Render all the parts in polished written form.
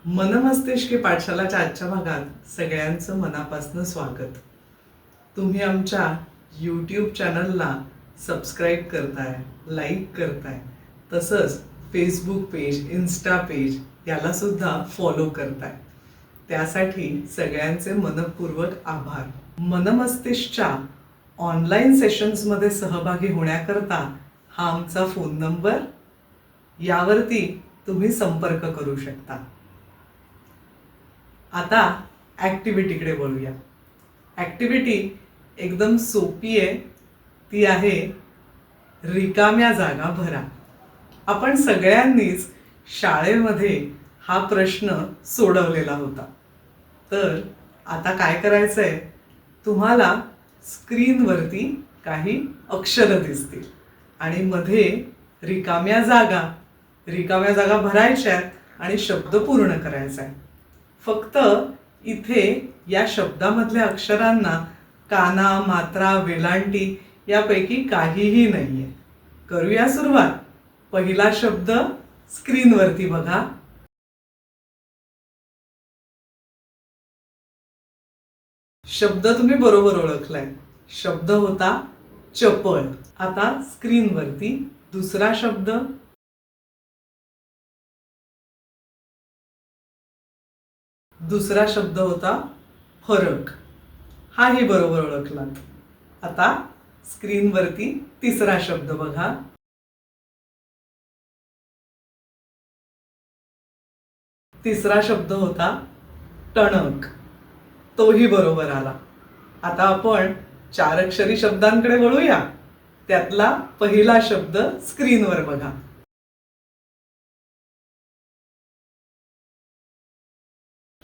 मनमस्तिष्के पाठशालाच्या आजच्या भागात सगळ्यांचं मनापासून स्वागत. तुम्ही आमच्या यूट्यूब चॅनलला सबस्क्राईब करताय, लाईक करताय, तसंच फेसबुक पेज, इन्स्टा पेज याला सुद्धा फॉलो करताय. त्यासाठी सगळ्यांचे मनपूर्वक आभार. मनमस्तिष्कच्या ऑनलाईन सेशन्समध्ये सहभागी होण्याकरता हा आमचा फोन नंबर, यावरती तुम्ही संपर्क करू शकता. आता ॲक्टिव्हिटीकडे बोलूया. ॲक्टिव्हिटी एकदम सोपी आहे. ती आहे रिकाम्या जागा भरा. आपण सगळ्यांनीच शाळेमध्ये हा प्रश्न सोडवलेला होता. तर आता काय करायचं आहे, तुम्हाला स्क्रीनवरती काही अक्षरं दिसतील आणि मध्ये रिकाम्या जागा भरायच्या आणि शब्द पूर्ण करायचा आहे. फक्त इथे या शब्दामधल्या अक्षरांना काना, मात्रा, वेलांटी यापैकी काहीही नाहीये. करूया सुरुवात. पहिला शब्द स्क्रीनवरती बघा. शब्द तुम्ही बरोबर ओळखलाय. शब्द होता चपळ. आता स्क्रीनवरती दुसरा शब्द, दुसरा शब्द होता फरक. हाही बरोबर ओळखलात. आता स्क्रीनवरती तिसरा शब्द बघा. तिसरा शब्द होता टणक. तोही बरोबर आला. आता आपण 4 अक्षरी शब्दांकडे वळूया. त्यातला पहिला शब्द स्क्रीनवर बघा.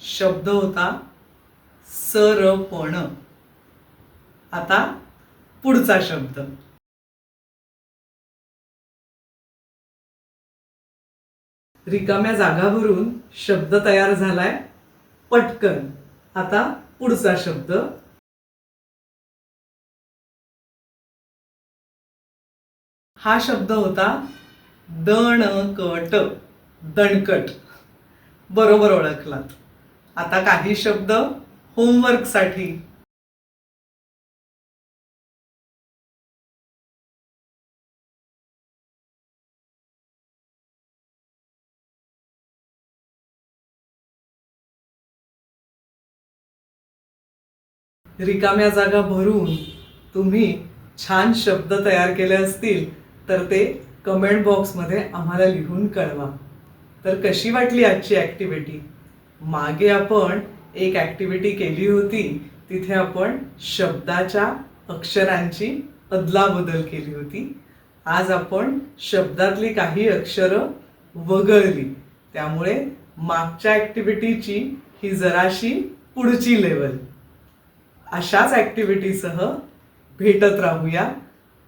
शब्द होता सरपण. आता पुढचा शब्द. रिकाम्या जागा भरून शब्द तयार झालाय पटकन. आता पुढचा शब्द. हा शब्द होता दणकट. दणकट बरोबर ओळखलात. आता काही शब्द होमवर्कसाठी. रिकाम्या जागा भरून तुम्ही छान शब्द तयार केले असतील तर ते कमेंट बॉक्समध्ये आम्हाला लिहून कळवा. तर कशी वाटली आजची ॲक्टिव्हिटी? मागे आपण एक ॲक्टिव्हिटी केली होती. तिथे आपण शब्दाच्या अक्षरांची अदलाबदल केली होती. आज आपण शब्दातली काही अक्षरं वगळली. त्यामुळे मागच्या ॲक्टिव्हिटीची ही जराशी पुढची लेवल. अशाच ॲक्टिव्हिटीसह भेटत राहूया.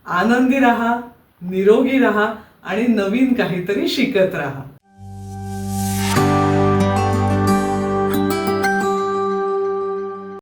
आनंदी राहा, निरोगी राहा आणि नवीन काहीतरी शिकत राहा.